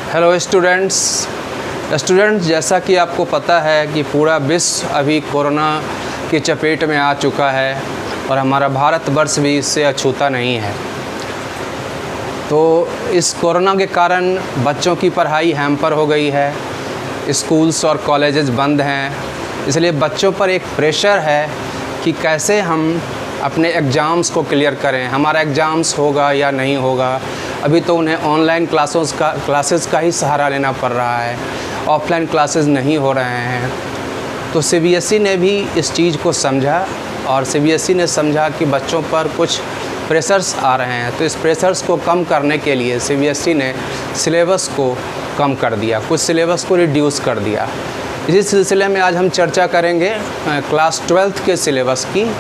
Hello students, जैसा कि आपको पता है कि पूरा विश्व अभी कोरोना की चपेट में आ चुका है और हमारा भारतवर्ष भी इससे अछूता नहीं है। तो इस कोरोना के कारण बच्चों की पढ़ाई हैम्पर हो गई है, स्कूल्स और कॉलेजेस बंद हैं, इसलिए बच्चों पर एक प्रेशर है कि कैसे हम अपने एग्ज़ाम्स को क्लियर करें, हमारा एग्ज़ाम्स होगा या नहीं होगा। अभी तो उन्हें ऑनलाइन क्लासेस का ही सहारा लेना पड़ रहा है, ऑफलाइन क्लासेस नहीं हो रहे हैं। तो सीबीएसई ने भी इस चीज़ को समझा और सीबीएसई ने समझा कि बच्चों पर कुछ प्रेशर्स आ रहे हैं, तो इस प्रेशर्स को कम करने के लिए सीबीएसई ने सिलेबस को कम कर दिया, कुछ सिलेबस को रिड्यूस कर दिया। इसी सिलसिले में आज हम चर्चा करेंगे क्लास 12th के सिलेबस की,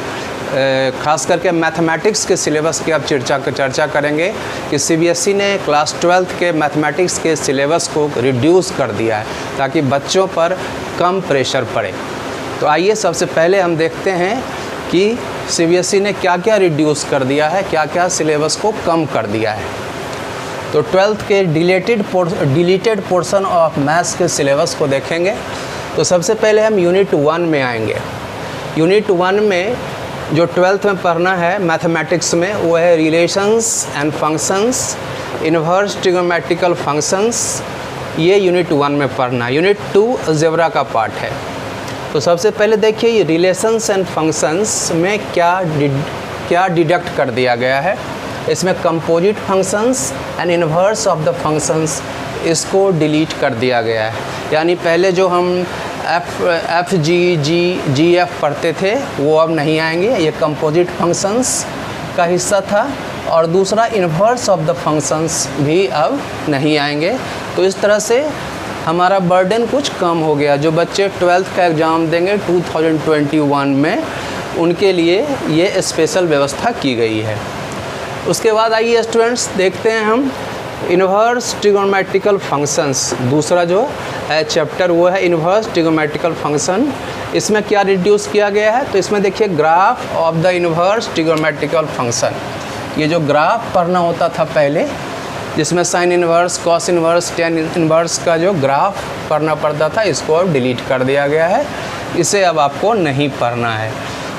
ख़ास करके मैथमेटिक्स के सिलेबस की अब चर्चा करेंगे कि सीबीएसई ने क्लास 12th के मैथमेटिक्स के सिलेबस को रिड्यूस कर दिया है ताकि बच्चों पर कम प्रेशर पड़े। तो आइए सबसे पहले हम देखते हैं कि सीबीएसई ने क्या क्या रिड्यूस कर दिया है, क्या क्या सिलेबस को कम कर दिया है। तो 12th के डिलीटेड पोर्शन ऑफ मैथ्स के सिलेबस को देखेंगे। तो सबसे पहले हम यूनिट 1 में आएंगे। यूनिट 1 में जो 12th में पढ़ना है मैथमेटिक्स में वो है relations and functions, inverse trigonometrical functions, ये यूनिट 1 में पढ़ना है। यूनिट 2 अलजेब्रा का पार्ट है। तो सबसे पहले देखिए ये रिलेशंस एंड फंक्शंस में क्या डिडक्ट कर दिया गया है। इसमें composite functions and inverse of the functions इसको डिलीट कर दिया गया है। यानी पहले जो हम एफ जी एफ पढ़ते थे वो अब नहीं आएंगे, ये कंपोजिट फंक्शंस का हिस्सा था। और दूसरा इन्वर्स ऑफ द फंक्शंस भी अब नहीं आएंगे। तो इस तरह से हमारा बर्डन कुछ कम हो गया। जो बच्चे 12th का एग्ज़ाम देंगे 2021 में उनके लिए ये स्पेशल व्यवस्था की गई है। उसके बाद आइए स्टूडेंट्स देखते हैं हम इन्वर्स ट्रिग्नोमेट्रिकल फंक्शंस, दूसरा जो है चैप्टर वो है इन्वर्स ट्रिग्नोमेट्रिकल फंक्शन। इसमें क्या रिड्यूस किया गया है, तो इसमें देखिए graph of the inverse trigonometrical function. ये जो ग्राफ पढ़ना होता था पहले, जिसमें sign inverse, cos inverse, tan inverse का जो ग्राफ पढ़ना पड़ता था, इसको अब डिलीट कर दिया गया है, इसे अब आपको नहीं पढ़ना है।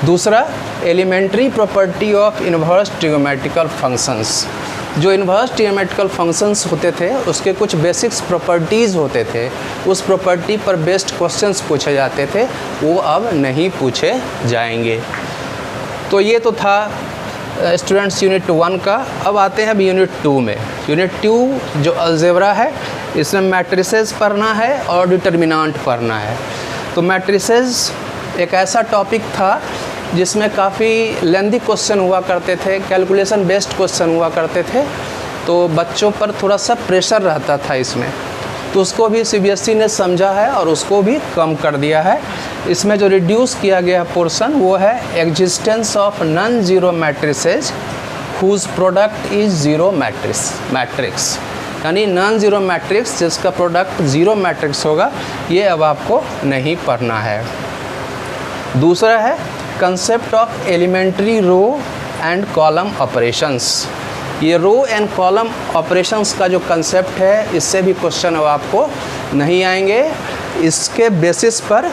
दूसरा elementary property of inverse trigonometrical functions. जो इन्वर्स ट्रिग्नोमेट्रिकल फंक्शंस होते थे उसके कुछ बेसिक्स प्रॉपर्टीज़ होते थे, उस प्रॉपर्टी पर बेस्ड क्वेश्चंस पूछे जाते थे, वो अब नहीं पूछे जाएंगे। तो ये तो था स्टूडेंट्स यूनिट 1 का। अब आते हैं अब यूनिट 2 में। यूनिट 2 जो अलजेब्रा है, इसमें मैट्रिसेस पढ़ना है और डिटर्मिनेंट पढ़ना है। तो मैट्रिसेस एक ऐसा टॉपिक था जिसमें काफ़ी लेंदी क्वेश्चन हुआ करते थे, कैलकुलेशन बेस्ड क्वेश्चन हुआ करते थे, तो बच्चों पर थोड़ा सा प्रेशर रहता था इसमें। तो उसको भी सीबीएसई ने समझा है और उसको भी कम कर दिया है। इसमें जो रिड्यूस किया गया पोर्शन वो है existence of non zero matrices whose product is zero matrix, यानी नॉन ज़ीरो मैट्रिक्स जिसका प्रोडक्ट ज़ीरो मैट्रिक्स होगा, ये अब आपको नहीं पढ़ना है। दूसरा है concept of elementary row and column operations. ये रो एंड कॉलम ऑपरेशंस का जो कंसेप्ट है, इससे भी क्वेश्चन अब आपको नहीं आएंगे। इसके बेसिस पर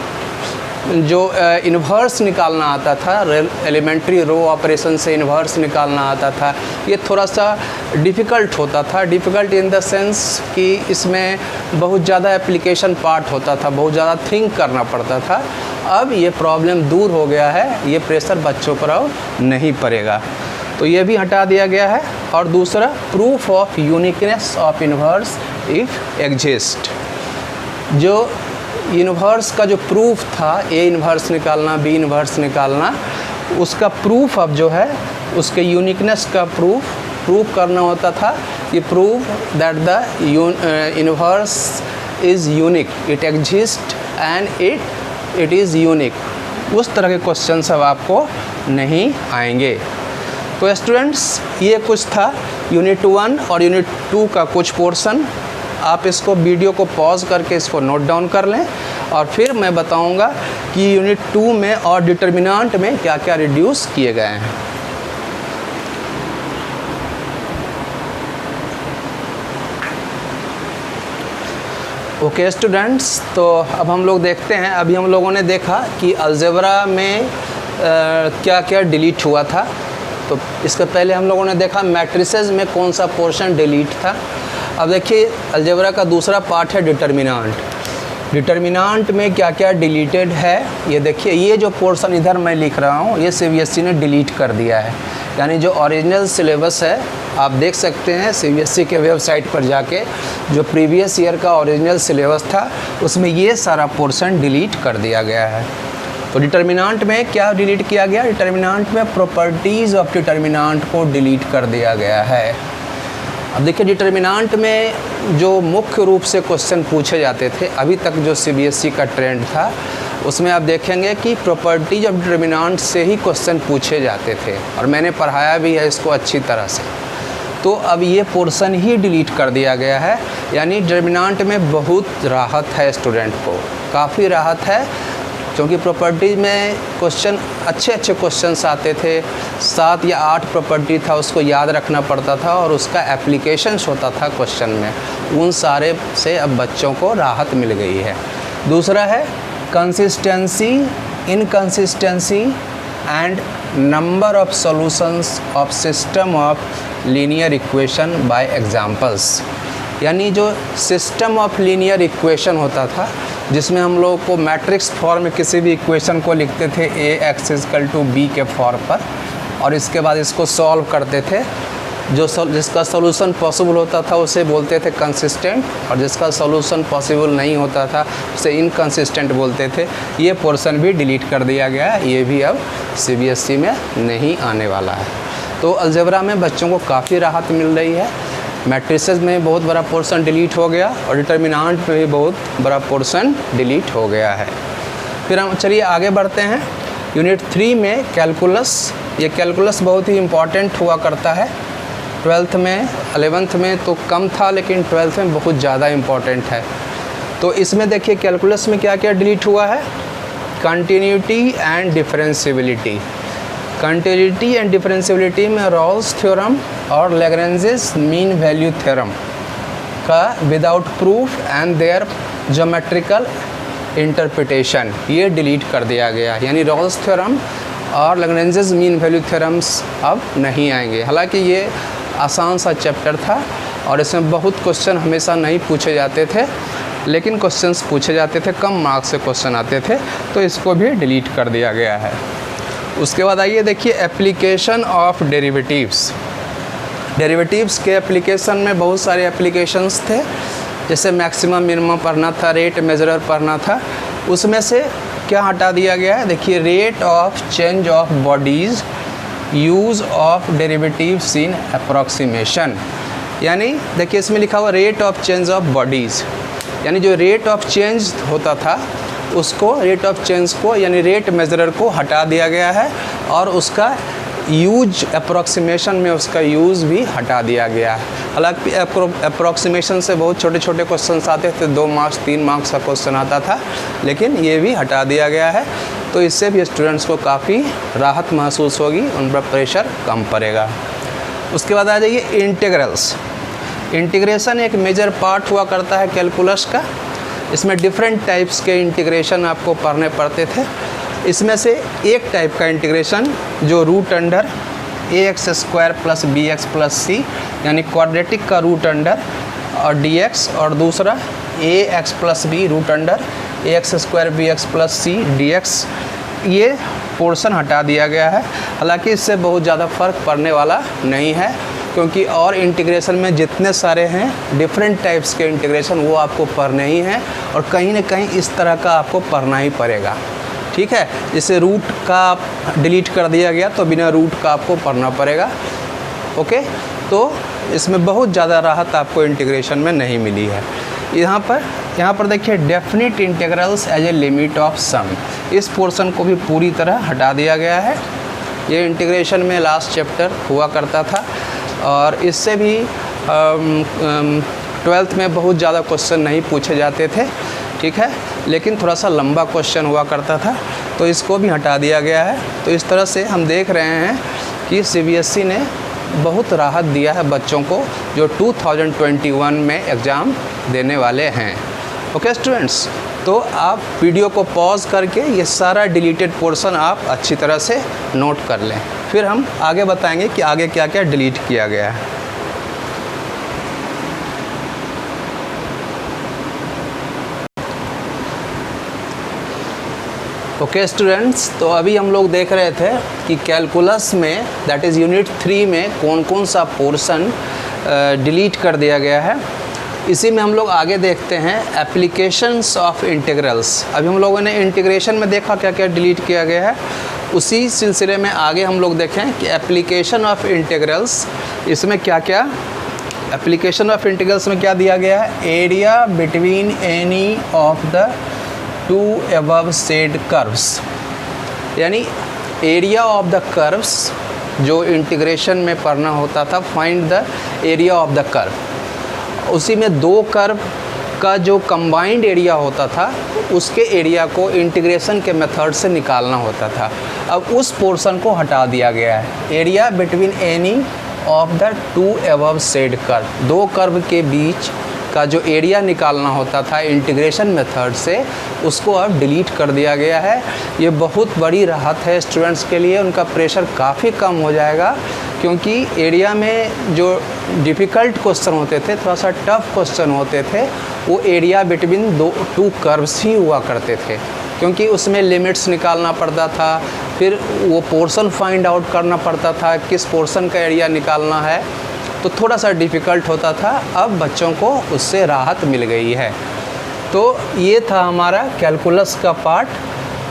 जो इन्वर्स निकालना आता था, एलिमेंट्री रो ऑपरेशन से इन्वर्स निकालना आता था, ये थोड़ा सा डिफ़िकल्ट होता था। डिफ़िकल्ट इन द सेंस कि इसमें बहुत ज़्यादा एप्लीकेशन पार्ट होता था, बहुत ज़्यादा थिंक करना पड़ता था। अब ये प्रॉब्लम दूर हो गया है, ये प्रेशर बच्चों पर अब नहीं पड़ेगा, तो ये भी हटा दिया गया है। और दूसरा proof of uniqueness of inverse if exist. जो इन्वर्स का जो प्रूफ था, ए इन्वर्स निकालना, बी इन्वर्स निकालना, उसका प्रूफ अब जो है उसके यूनिकनेस का प्रूफ करना होता था कि proof that the inverse is unique, it exist and it is unique. उस तरह के क्वेश्चन अब आपको नहीं आएंगे। तो स्टूडेंट्स ये कुछ था यूनिट 1 और यूनिट 2 का कुछ पोर्शन। आप इसको वीडियो को पॉज करके इसको नोट डाउन कर लें और फिर मैं बताऊंगा कि यूनिट 2 में और डिटर्मिनेंट में क्या क्या रिड्यूस किए गए हैं। ओके स्टूडेंट्स, तो अब हम लोग देखते हैं। अभी हम लोगों ने देखा कि अलजेब्रा में क्या क्या डिलीट हुआ था। तो इसके पहले हम लोगों ने देखा मैट्रिसेस में कौन सा पोर्शन डिलीट था। अब देखिए अलजेब्रा का दूसरा पार्ट है डिटर्मिनेंट। डिटर्मिनेंट में क्या क्या डिलीटेड है ये देखिए। ये जो पोर्शन इधर मैं लिख रहा हूँ ये सीबीएसई ने डिलीट कर दिया है। यानी जो ओरिजिनल सिलेबस है आप देख सकते हैं सीबीएसई के वेबसाइट पर जाके, जो प्रीवियस ईयर का ओरिजिनल सिलेबस था उसमें ये सारा पोर्शन डिलीट कर दिया गया है। तो डिटर्मिनेंट में क्या डिलीट किया गया? डिटर्मिनेंट में प्रॉपर्टीज़ ऑफ डिटर्मिनेंट को डिलीट कर दिया गया है। अब देखिए डिटर्मिनेंट में जो मुख्य रूप से क्वेश्चन पूछे जाते थे अभी तक जो सीबीएसई का ट्रेंड था उसमें आप देखेंगे कि प्रॉपर्टीज ऑफ डिटर्मिनेंट से ही क्वेश्चन पूछे जाते थे, और मैंने पढ़ाया भी है इसको अच्छी तरह से। तो अब ये पोर्शन ही डिलीट कर दिया गया है। यानी डिटर्मिनेंट में बहुत राहत है स्टूडेंट को, काफ़ी राहत है, क्योंकि प्रॉपर्टीज में क्वेश्चन अच्छे क्वेश्चंस आते थे। 7 या 8 प्रॉपर्टी था उसको याद रखना पड़ता था और उसका एप्लीकेशंस होता था क्वेश्चन में। उन सारे से अब बच्चों को राहत मिल गई है। दूसरा है consistency, inconsistency and number of solutions of system of linear equation by examples. यानी जो सिस्टम ऑफ लीनियर इक्वेशन होता था जिसमें हम लोग को मैट्रिक्स फॉर्म में किसी भी इक्वेशन को लिखते थे ax = b के फॉर्म पर, और इसके बाद इसको सॉल्व करते थे। जिसका सॉल्यूशन पॉसिबल होता था उसे बोलते थे कंसिस्टेंट, और जिसका सॉल्यूशन पॉसिबल नहीं होता था उसे इनकंसिस्टेंट बोलते थे। ये पोर्शन भी डिलीट कर दिया गया है, ये भी अब सीबीएसई में नहीं आने वाला है। तो अलजेब्रा में बच्चों को काफ़ी राहत मिल रही है। मैट्रिसेस में बहुत बड़ा पोर्शन डिलीट हो गया और डिटर्मिनेंट में भी बहुत बड़ा पोर्शन डिलीट हो गया है। फिर हम चलिए आगे बढ़ते हैं। यूनिट 3 में कैलकुलस। ये कैलकुलस बहुत ही इम्पॉर्टेंट हुआ करता है। 12th में 11th में तो कम था, लेकिन 12th में बहुत ज़्यादा इम्पॉर्टेंट है। तो इसमें देखिए कैलकुलस में क्या क्या डिलीट हुआ है? Continuity and differentiability. Continuity and differentiability में रॉल्स थ्योरम और लैग्रेंजेस मीन वैल्यू थ्योरम का without proof and their geometrical interpretation ये डिलीट कर दिया गया। यानी रॉल्स थ्योरम और लैग्रेंजेस मीन वैल्यू थ्योरम्स अब नहीं आएंगे। हालांकि ये आसान सा चैप्टर था और इसमें बहुत क्वेश्चन हमेशा नहीं पूछे जाते थे, लेकिन क्वेश्चंस पूछे जाते थे, कम मार्क्स से क्वेश्चन आते थे, तो इसको भी डिलीट कर दिया गया है। उसके बाद आइए देखिए एप्लीकेशन ऑफ डेरिवेटिव्स। डेरिवेटिव्स के एप्लीकेशन में बहुत सारे एप्लीकेशंस थे, जैसे मैक्सिमम मिनिमम पढ़ना था, रेट मेजरर पढ़ना था। उसमें से क्या हटा दिया गया है? देखिए rate of change of bodies, use of derivatives in approximation. यानी देखिए इसमें लिखा हुआ rate of change of bodies, यानी जो रेट ऑफ चेंज होता था उसको, रेट ऑफ चेंज को यानी रेट मेजरर को हटा दिया गया है, और उसका यूज अप्रॉक्सीमेशन में उसका यूज़ भी हटा दिया गया है। हालांकि अप्रॉक्सीमेशन से बहुत छोटे छोटे क्वेश्चन आते थे, 2 मार्क्स 3 मार्क्स का क्वेश्चन आता था, लेकिन ये भी हटा दिया गया है। तो इससे भी स्टूडेंट्स को काफ़ी राहत महसूस होगी, उन पर प्रेशर कम पड़ेगा। उसके बाद आ जाइए इंटीग्रल्स। इंटीग्रेशन एक मेजर पार्ट हुआ करता है कैलकुलस का। इसमें डिफरेंट टाइप्स के इंटीग्रेशन आपको पढ़ने पड़ते थे। इसमें से एक टाइप का इंटीग्रेशन जो root under ax² + bx + c यानी क्वाड्रेटिक का रूट अंडर और dx, और दूसरा ax + b root under ax² bx + c dx, ये पोर्शन हटा दिया गया है। हालांकि इससे बहुत ज़्यादा फ़र्क पड़ने वाला नहीं है, क्योंकि और इंटीग्रेशन में जितने सारे हैं डिफरेंट टाइप्स के इंटीग्रेशन वो आपको पढ़ने ही हैं, और कहीं ना कहीं इस तरह का आपको पढ़ना ही पड़ेगा। ठीक है, जैसे रूट का डिलीट कर दिया गया तो बिना रूट का आपको पढ़ना पड़ेगा। ओके, तो इसमें बहुत ज़्यादा राहत आपको इंटीग्रेशन में नहीं मिली है। यहाँ पर देखिए definite integrals as a limit of sum, इस पोर्शन को भी पूरी तरह हटा दिया गया है। ये इंटीग्रेशन में लास्ट चैप्टर हुआ करता था, और इससे भी 12th में बहुत ज़्यादा क्वेश्चन नहीं पूछे जाते थे। ठीक है, लेकिन थोड़ा सा लंबा क्वेश्चन हुआ करता था, तो इसको भी हटा दिया गया है। तो इस तरह से हम देख रहे हैं कि सीबीएसई ने बहुत राहत दिया है बच्चों को जो 2021 में एग्ज़ाम देने वाले हैं। ओके स्टूडेंट्स, तो आप वीडियो को पॉज करके ये सारा डिलीटेड पोर्शन आप अच्छी तरह से नोट कर लें, फिर हम आगे बताएंगे कि आगे क्या क्या डिलीट किया गया है। ओके स्टूडेंट्स, तो अभी हम लोग देख रहे थे कि कैलकुलस में दैट इज़ यूनिट 3 में कौन कौन सा पोर्शन डिलीट कर दिया गया है। इसी में हम लोग आगे देखते हैं एप्लीकेशंस ऑफ इंटीग्रल्स। अभी हम लोगों ने इंटीग्रेशन में देखा क्या क्या डिलीट किया गया है, उसी सिलसिले में आगे हम लोग देखें कि एप्लीकेशन ऑफ इंटीग्रल्स, इसमें क्या क्या एप्लीकेशन ऑफ इंटीग्रल्स में क्या दिया गया है। Area between any of the two above said curves, यानी एरिया ऑफ द कर्व्स जो इंटीग्रेशन में पढ़ना होता था, find the area of the curve. उसी में दो कर्व का जो कंबाइंड एरिया होता था उसके एरिया को इंटीग्रेशन के मेथड से निकालना होता था। अब उस पोर्शन को हटा दिया गया है। Area between any of the two above said curve, दो कर्व के बीच का जो एरिया निकालना होता था इंटीग्रेशन मेथड से, उसको अब डिलीट कर दिया गया है। ये बहुत बड़ी राहत है स्टूडेंट्स के लिए, उनका प्रेशर काफ़ी कम हो जाएगा, क्योंकि एरिया में जो डिफ़िकल्ट क्वेश्चन होते थे, थोड़ा सा टफ क्वेश्चन होते थे, वो एरिया बिटवीन टू कर्व्स ही हुआ करते थे, क्योंकि उसमें लिमिट्स निकालना पड़ता था, फिर वो पोर्शन फाइंड आउट करना पड़ता था, किस पोर्शन का एरिया निकालना है, तो थोड़ा सा डिफ़िकल्ट होता था। अब बच्चों को उससे राहत मिल गई है। तो ये था हमारा कैलकुलस का पार्ट,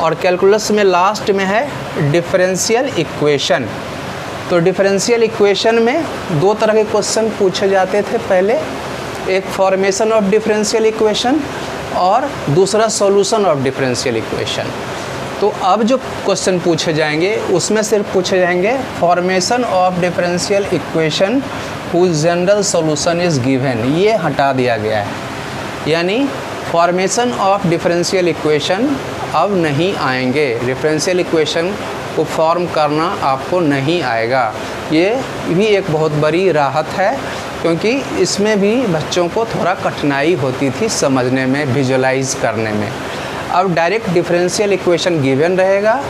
और कैलकुलस में लास्ट में है डिफरेंशियल इक्वेशन। तो डिफरेंशियल इक्वेशन में दो तरह के क्वेश्चन पूछे जाते थे पहले, एक फॉर्मेशन ऑफ डिफरेंशियल इक्वेशन और दूसरा सॉल्यूशन ऑफ डिफरेंशियल इक्वेशन। तो अब जो क्वेश्चन पूछे जाएंगे उसमें सिर्फ पूछे जाएंगे formation of differential equation whose general solution is given, ये हटा दिया गया है। यानी फॉर्मेशन ऑफ डिफरेंशियल इक्वेशन अब नहीं आएंगे, डिफरेंशियल इक्वेशन को फॉर्म करना आपको नहीं आएगा। ये भी एक बहुत बड़ी राहत है, क्योंकि इसमें भी बच्चों को थोड़ा कठिनाई होती थी समझने में, विजुलाइज करने में। अब डायरेक्ट डिफरेंशियल इक्वेशन गिवन रहेगा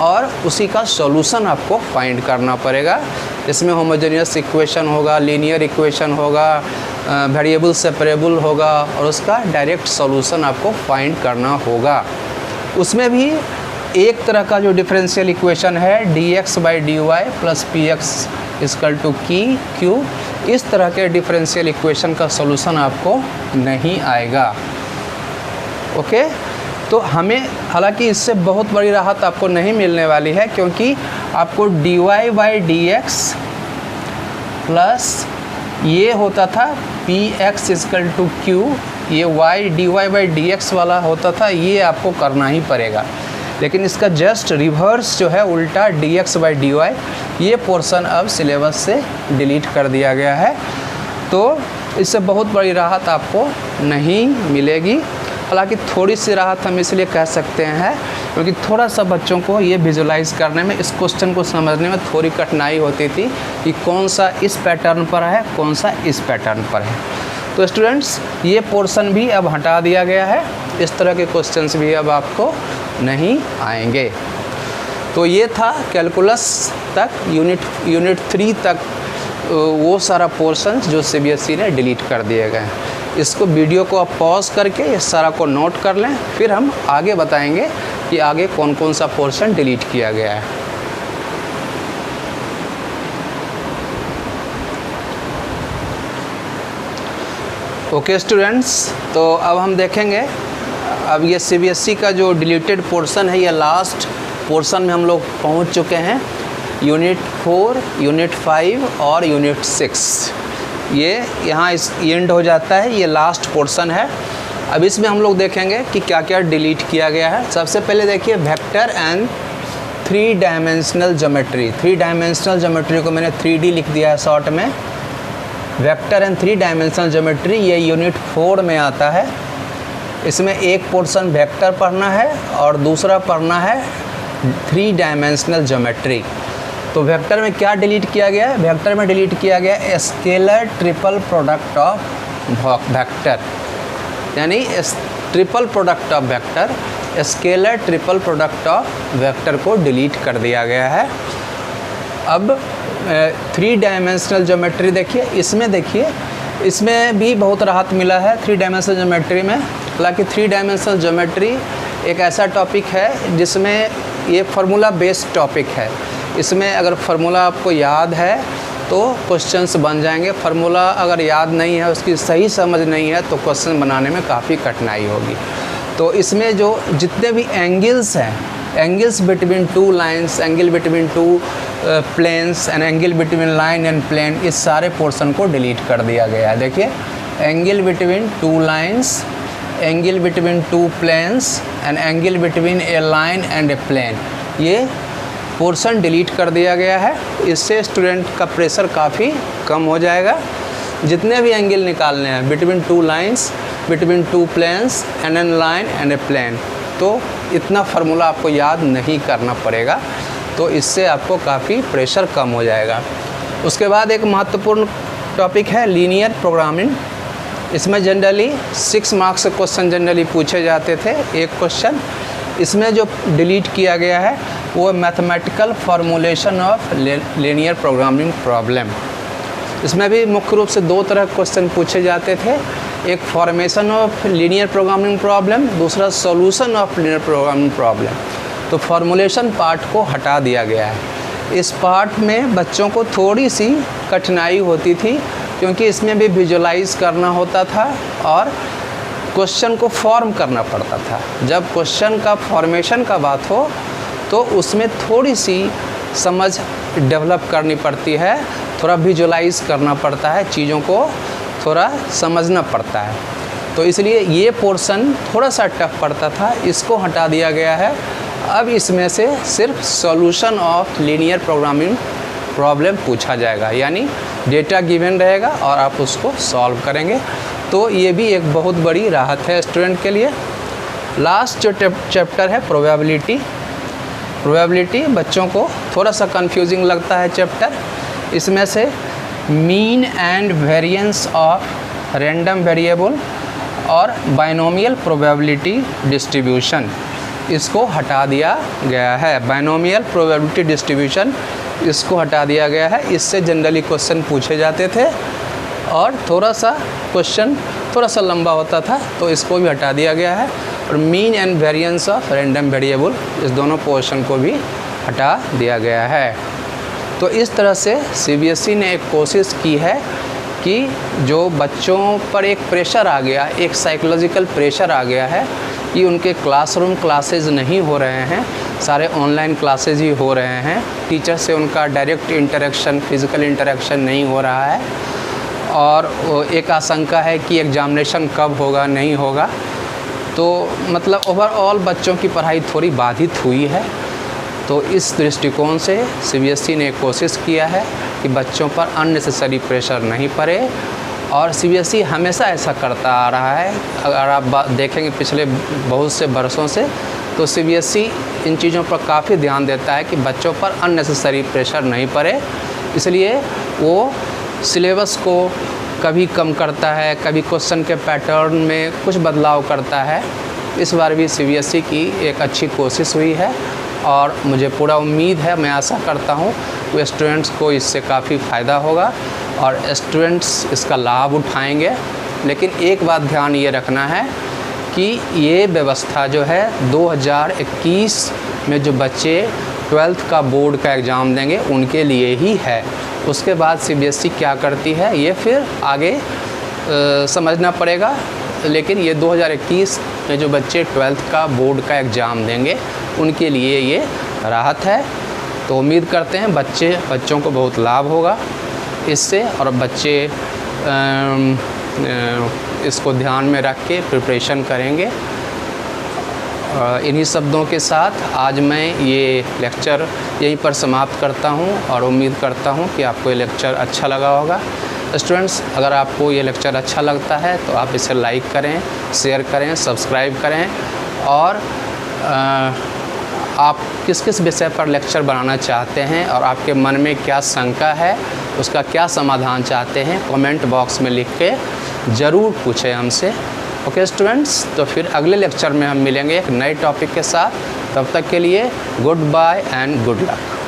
और उसी का सॉल्यूशन आपको फाइंड करना पड़ेगा। इसमें होमोजेनियस इक्वेशन होगा, लीनियर इक्वेशन होगा, वेरिएबल सेपरेबल होगा, और उसका डायरेक्ट सॉल्यूशन आपको फाइंड करना होगा। उसमें भी एक तरह का जो डिफरेंशियल इक्वेशन है dx/dy plus px equal to q, इस तरह के डिफरेंशियल इक्वेशन का सॉल्यूशन आपको नहीं आएगा। ओके, तो हमें हालांकि इससे बहुत बड़ी राहत आपको नहीं मिलने वाली है, क्योंकि आपको dy/dx प्लस ये होता था px इक्वल टू q, ये y dy/dx वाला होता था, ये आपको करना ही पड़ेगा। लेकिन इसका जस्ट रिवर्स जो है, उल्टा dx/dy, ये पोर्शन अब सिलेबस से डिलीट कर दिया गया है। तो इससे बहुत बड़ी राहत आपको नहीं मिलेगी। हालांकि थोड़ी सी राहत हम इसलिए कह सकते हैं क्योंकि थोड़ा सा बच्चों को ये विजुलाइज करने में, इस क्वेश्चन को समझने में थोड़ी कठिनाई होती थी कि कौन सा इस पैटर्न पर है, कौन सा इस पैटर्न पर है। तो स्टूडेंट्स, ये पोर्शन भी अब हटा दिया गया है, इस तरह के क्वेश्चंस भी अब आपको नहीं आएंगे। तो ये था कैलकुलस तक, यूनिट 3 तक वो सारा पोर्शंस जो CBSE ने डिलीट कर दिए गए हैं। इसको वीडियो को आप पॉज करके इस सारा को नोट कर लें, फिर हम आगे बताएंगे कि आगे कौन कौन सा पोर्शन डिलीट किया गया है। ओके स्टूडेंट्स, तो अब हम देखेंगे, अब ये CBSE का जो डिलीटेड पोर्शन है, ये लास्ट पोर्शन में हम लोग पहुंच चुके हैं। यूनिट 4, यूनिट 5 और यूनिट 6, ये यहाँ इस एंड हो जाता है, ये लास्ट पोर्शन है। अब इसमें हम लोग देखेंगे कि क्या क्या डिलीट किया गया है। सबसे पहले देखिए vector and 3 dimensional geometry. 3 dimensional geometry को मैंने 3D लिख दिया है शॉर्ट में। वेक्टर एंड 3 डायमेंशनल ज्योमेट्री ये यूनिट 4 में आता है। इसमें एक पोर्शन वेक्टर पढ़ना है और दूसरा पढ़ना है 3 डायमेंशनल ज्योमेट्री। तो वेक्टर में क्या डिलीट किया गया है? वेक्टर में डिलीट किया गया है scalar triple product of vector, यानी triple product of vector, scalar triple product of vector को डिलीट कर दिया गया है। अब 3 डायमेंशनल ज्योमेट्री देखिए, इसमें भी बहुत राहत मिला है 3 डायमेंशनल ज्योमेट्री में। हालांकि 3 डायमेंशनल ज्योमेट्री एक ऐसा टॉपिक है जिसमें ये फार्मूला बेस्ड टॉपिक है। इसमें अगर फार्मूला आपको याद है तो क्वेश्चंस बन जाएंगे, फार्मूला अगर याद नहीं है, उसकी सही समझ नहीं है तो क्वेश्चन बनाने में काफ़ी कठिनाई होगी। तो इसमें जो जितने भी एंगल्स हैं, angles between 2 lines, angle between 2 planes and angle between line and plane, इस सारे पोर्शन को डिलीट कर दिया गया है। देखिए, angle between 2 lines, angle between 2 planes and angle between a line and a plane, ये पोर्शन डिलीट कर दिया गया है। इससे स्टूडेंट का प्रेशर काफ़ी कम हो जाएगा। जितने भी एंगल निकालने हैं between 2 lines, between 2 planes and an line and a plane, तो इतना फार्मूला आपको याद नहीं करना पड़ेगा, तो इससे आपको काफ़ी प्रेशर कम हो जाएगा। उसके बाद एक महत्वपूर्ण टॉपिक है लीनियर प्रोग्रामिंग। इसमें जनरली 6 मार्क्स के क्वेश्चन जनरली पूछे जाते थे, एक क्वेश्चन। इसमें जो डिलीट किया गया है वो mathematical formulation of linear programming problem. इसमें भी मुख्य रूप से 2 तरह के क्वेश्चन पूछे जाते थे, एक formation of linear programming problem, दूसरा solution of linear programming problem. तो फॉर्मूलेशन पार्ट को हटा दिया गया है। इस पार्ट में बच्चों को थोड़ी सी कठिनाई होती थी, क्योंकि इसमें भी विजुलाइज करना होता था और क्वेश्चन को फॉर्म करना पड़ता था। जब क्वेश्चन का फॉर्मेशन का बात हो तो उसमें थोड़ी सी समझ डेवलप करनी पड़ती है, थोड़ा विजुलाइज करना पड़ता है, चीज़ों को थोड़ा समझना पड़ता है। तो इसलिए ये पोर्शन थोड़ा सा टफ पड़ता था, इसको हटा दिया गया है। अब इसमें से सिर्फ solution of linear programming problem पूछा जाएगा, यानी डेटा गिवन रहेगा और आप उसको सॉल्व करेंगे। तो ये भी एक बहुत बड़ी राहत है स्टूडेंट के लिए। लास्ट जो चैप्टर है प्रोबेबिलिटी। बच्चों को थोड़ा सा कंफ्यूजिंग लगता है चैप्टर। इसमें से mean and variance of random variable और बाइनोमियल प्रोबेबिलिटी डिस्ट्रीब्यूशन, इसको हटा दिया गया है। बाइनोमियल प्रोबेबिलिटी डिस्ट्रीब्यूशन इसको हटा दिया गया है। इससे जनरली क्वेश्चन पूछे जाते थे और थोड़ा सा क्वेश्चन थोड़ा सा लंबा होता था, तो इसको भी हटा दिया गया है। और mean and variance of random variable, इस दोनों पोर्शन को भी हटा दिया गया है। तो इस तरह से सीबीएसई ने एक कोशिश की है कि जो बच्चों पर एक प्रेशर आ गया, एक साइकोलॉजिकल प्रेशर आ गया है कि उनके क्लासरूम क्लासेज नहीं हो रहे हैं, सारे ऑनलाइन क्लासेज ही हो रहे हैं, टीचर से उनका डायरेक्ट इंटरेक्शन, फिज़िकल इंटरेक्शन नहीं हो रहा है, और एक आशंका है कि एग्जामिनेशन कब होगा, नहीं होगा। तो मतलब ओवरऑल बच्चों की पढ़ाई थोड़ी बाधित हुई है। तो इस दृष्टिकोण से सीबीएसई ने कोशिश किया है कि बच्चों पर अननेसेसरी प्रेशर नहीं पड़े, और सीबीएसई हमेशा ऐसा करता आ रहा है। अगर आप देखेंगे पिछले बहुत से बरसों से, तो सीबीएसई इन चीज़ों पर काफ़ी ध्यान देता है कि बच्चों पर अननेसेसरी प्रेशर नहीं पड़े। इसलिए वो सिलेबस को कभी कम करता है, कभी क्वेश्चन के पैटर्न में कुछ बदलाव करता है। इस बार भी सीबीएसई की एक अच्छी कोशिश हुई है और मुझे पूरा उम्मीद है, मैं आशा करता हूँ कि स्टूडेंट्स को इससे काफ़ी फ़ायदा होगा और स्टूडेंट्स इसका लाभ उठाएंगे। लेकिन एक बात ध्यान ये रखना है कि ये व्यवस्था जो है 2021 में जो बच्चे 12th का बोर्ड का एग्ज़ाम देंगे उनके लिए ही है। उसके बाद सीबीएसई क्या करती है ये फिर आगे समझना पड़ेगा। लेकिन ये 2021 में जो बच्चे 12th का बोर्ड का एग्ज़ाम देंगे उनके लिए ये राहत है। तो उम्मीद करते हैं बच्चों को बहुत लाभ होगा इससे, और बच्चे इसको ध्यान में रख के प्रिपरेशन करेंगे। इन्हीं शब्दों के साथ आज मैं ये लेक्चर यहीं पर समाप्त करता हूँ और उम्मीद करता हूँ कि आपको ये लेक्चर अच्छा लगा होगा। स्टूडेंट्स, अगर आपको ये लेक्चर अच्छा लगता है तो आप इसे लाइक करें, शेयर करें, सब्सक्राइब करें, और आप किस किस विषय पर लेक्चर बनाना चाहते हैं और आपके मन में क्या शंका है, उसका क्या समाधान चाहते हैं, कमेंट बॉक्स में लिख के ज़रूर पूछें हमसे। ओके स्टूडेंट्स, तो फिर अगले लेक्चर में हम मिलेंगे एक नए टॉपिक के साथ। तब तक के लिए goodbye and good luck.